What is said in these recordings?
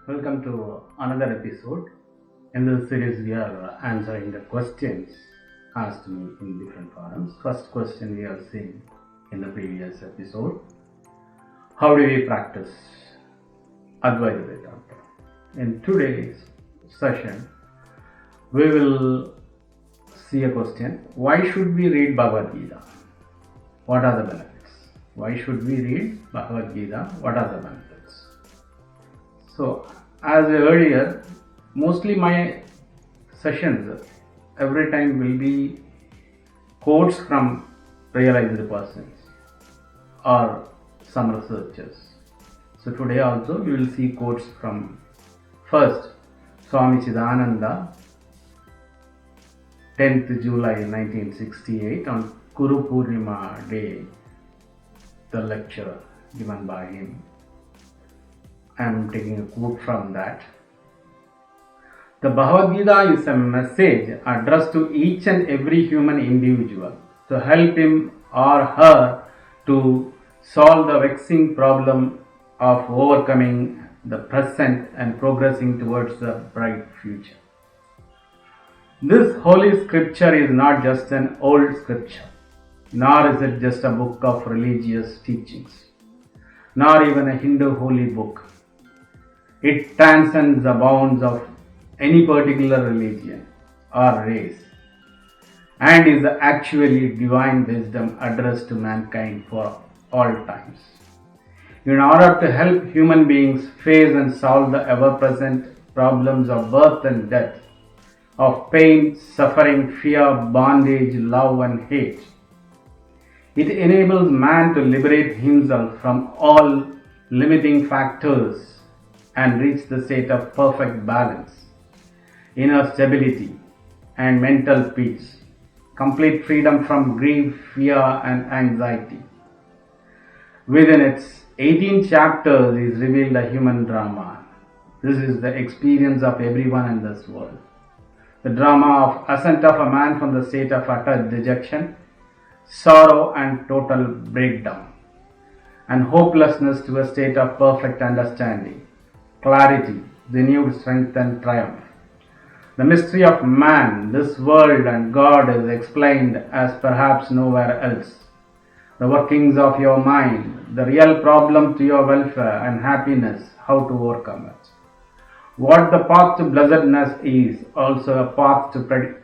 Welcome to another episode. In this series, we are answering the questions asked to me in different forums. First question we have seen in the previous episode: how do we practice Advaita Vedanta? In today's session, we will see a question: why should we read Bhagavad Gita? What are the benefits? Why should we read Bhagavad Gita? What are the benefits? So, as earlier, mostly my sessions every time will be quotes from realized persons or some researchers. So today also we will see quotes from first Swami Chidananda, 10th July 1968 on Guru Purnima day, the lecture given by him. I am taking a quote from that. The Bhagavad Gita is a message addressed to each and every human individual to help him or her to solve the vexing problem of overcoming the present and progressing towards the bright future. This holy scripture is not just an old scripture, nor is it just a book of religious teachings, nor even a Hindu holy book. It transcends the bounds of any particular religion or race and is actually divine wisdom addressed to mankind for all times. In order to help human beings face and solve the ever-present problems of birth and death, of pain, suffering, fear, bondage, love and hate, it enables man to liberate himself from all limiting factors and reach the state of perfect balance, inner stability and mental peace, complete freedom from grief, fear and anxiety. Within its 18 chapters is revealed a human drama. This is the experience of everyone in this world. The drama of ascent of a man from the state of utter dejection, sorrow and total breakdown, and hopelessness to a state of perfect understanding, clarity, renewed strength and triumph. The mystery of man, this world and God is explained as perhaps nowhere else. The workings of your mind, the real problem to your welfare and happiness, how to overcome it. What the path to blessedness is, also a path to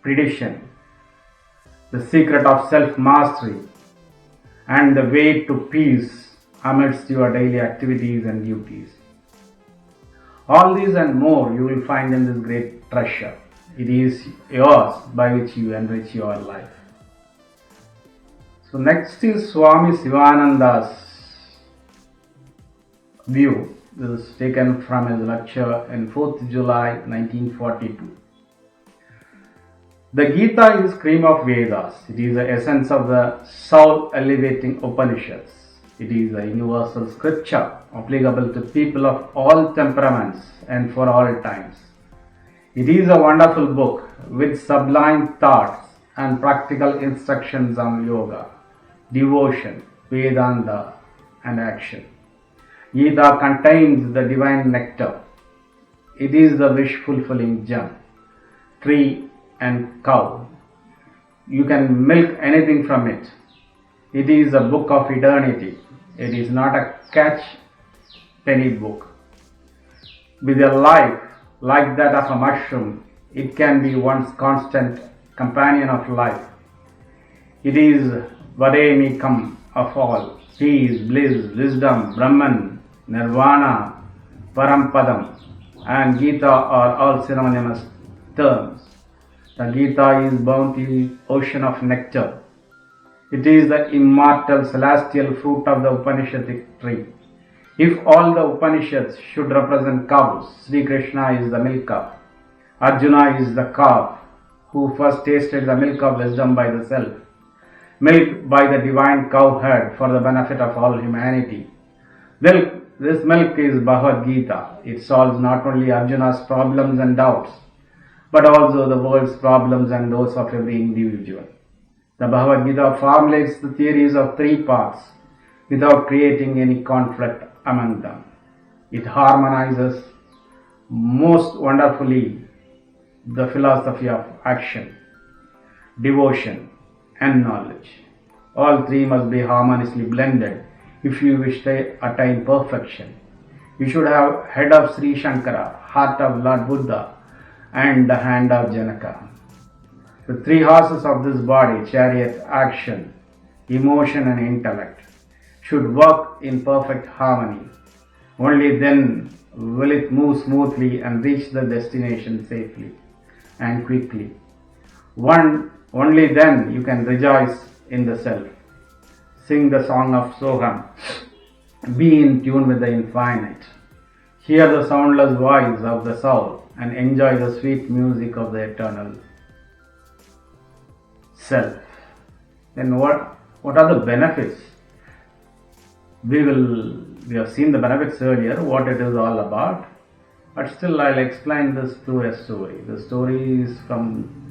perdition. The secret of self-mastery and the way to peace amidst your daily activities and duties. All these and more you will find in this great treasure. It is yours by which you enrich your life. So next is Swami Sivananda's view. This is taken from his lecture in 4th July 1942. The Gita is cream of Vedas. It is the essence of the soul-elevating Upanishads. It is a universal scripture applicable to people of all temperaments and for all times. It is a wonderful book with sublime thoughts and practical instructions on yoga, devotion, Vedanta and action. Gita contains the divine nectar. It is the wish-fulfilling gem, tree and cow. You can milk anything from it. It is a book of eternity. It is not a catch penny book. With a life like that of a mushroom, it can be one's constant companion of life. It is Vademikam of all, peace, bliss, wisdom, Brahman, Nirvana, Parampadam and Gita are all synonymous terms. The Gita is bounty ocean of nectar. It is the immortal celestial fruit of the Upanishadic tree. If all the Upanishads should represent cows, Sri Krishna is the milk cow. Arjuna is the calf who first tasted the milk of wisdom by the self, milk by the divine cowherd for the benefit of all humanity. This milk is Bhagavad Gita. It solves not only Arjuna's problems and doubts, but also the world's problems and those of every individual. The Bhagavad Gita formulates the theories of three paths without creating any conflict among them. It harmonizes most wonderfully the philosophy of action, devotion, and knowledge. All three must be harmoniously blended if you wish to attain perfection. You should have head of Sri Shankara, heart of Lord Buddha, and the hand of Janaka. The three horses of this body, chariot, action, emotion, and intellect, should work in perfect harmony. Only then will it move smoothly and reach the destination safely and quickly. Only then you can rejoice in the self. Sing the song of Soham. Be in tune with the infinite. Hear the soundless voice of the soul and enjoy the sweet music of the eternal self. Then what are the benefits? We have seen the benefits earlier, what it is all about, but still I'll explain this through a story. The story is from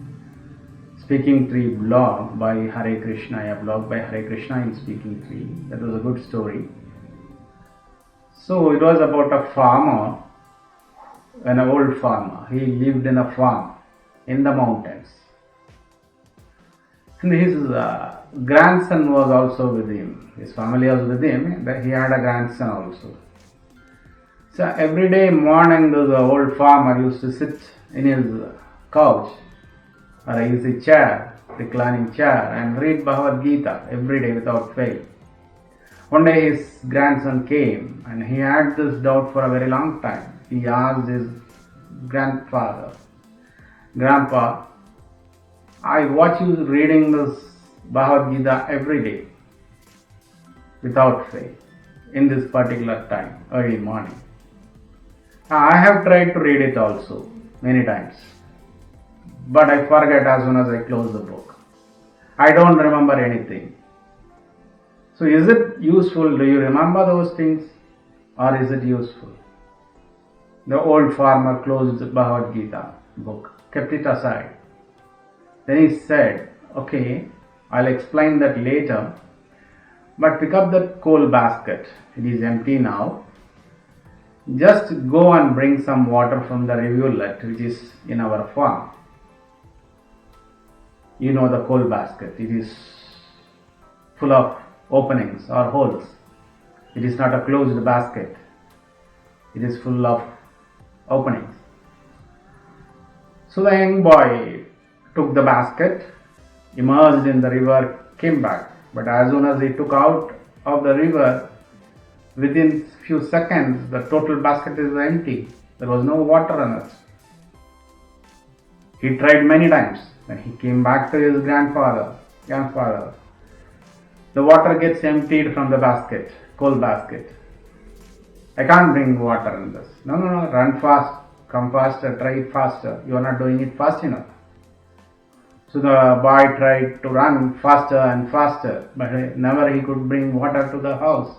Speaking Tree blog by Hare Krishna, a blog by Hare Krishna in Speaking Tree. That was a good story. So it was about a farmer, an old farmer. He lived in a farm in the mountains. And his grandson was also with him. His family was with him, but he had a grandson also. So every day morning, the old farmer used to sit in his couch or a easy chair, reclining chair, and read Bhagavad Gita every day without fail. One day his grandson came and he had this doubt for a very long time. He asked his grandfather, "Grandpa, I watch you reading this Bhagavad Gita every day without fail in this particular time, early morning. I have tried to read it also many times, but I forget as soon as I close the book. I don't remember anything. So is it useful? Do you remember those things, or is it useful?" The old farmer closed the Bhagavad Gita book, kept it aside. Then he said, "Okay, I'll explain that later, but pick up that coal basket. It is empty now. Just go and bring some water from the rivulet which is in our farm. You know the coal basket. It is full of openings or holes. It is not a closed basket. It is full of openings." So the young boy took the basket, immersed in the river, came back. But as soon as he took out of the river, within few seconds, the total basket is empty. There was no water in it. He tried many times. When he came back to his grandfather, the water gets emptied from the basket, coal basket. "I can't bring water in this." No, run fast, come faster, try it faster. You are not doing it fast enough. So the boy tried to run faster and faster, but never he could bring water to the house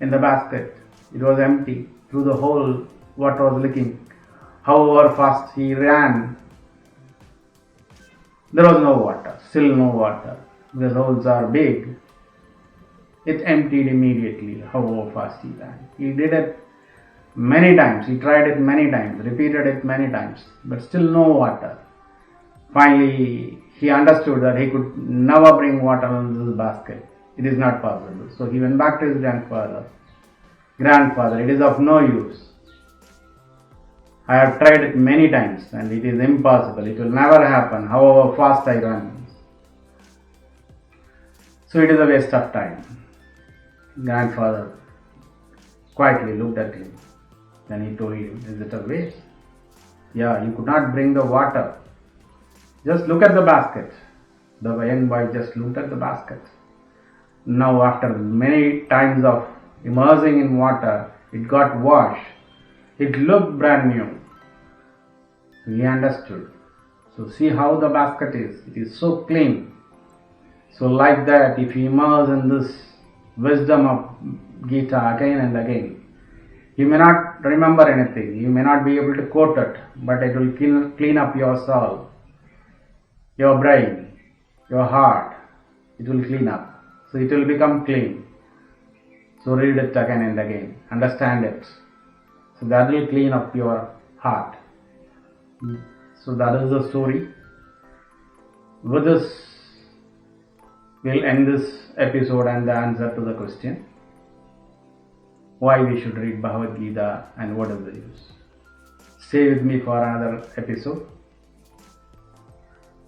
in the basket. It was empty. Through the hole, water was leaking. However fast he ran, there was no water, still no water. The holes are big. It emptied immediately, however fast he ran. He did it many times. He tried it many times, repeated it many times, but still no water. Finally, he understood that he could never bring water in this basket. It is not possible. So he went back to his grandfather. "Grandfather, it is of no use. I have tried it many times and it is impossible. It will never happen, however fast I run. So it is a waste of time." Grandfather quietly looked at him. Then he told him, "Is it a waste? Yeah, you could not bring the water. Just look at the basket." The young boy just looked at the basket. Now after many times of immersing in water, it got washed. It looked brand new. He understood. So see how the basket is. It is so clean. So like that, if you immerse in this wisdom of Gita again and again, you may not remember anything. You may not be able to quote it, but it will clean up your soul, your brain, your heart. It will clean up. So it will become clean. So read it again and again. Understand it. So that will clean up your heart. So that is the story. With this, we'll end this episode and the answer to the question why we should read Bhagavad Gita and what is the use. Stay with me for another episode.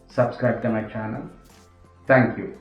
Subscribe to my channel. Thank you.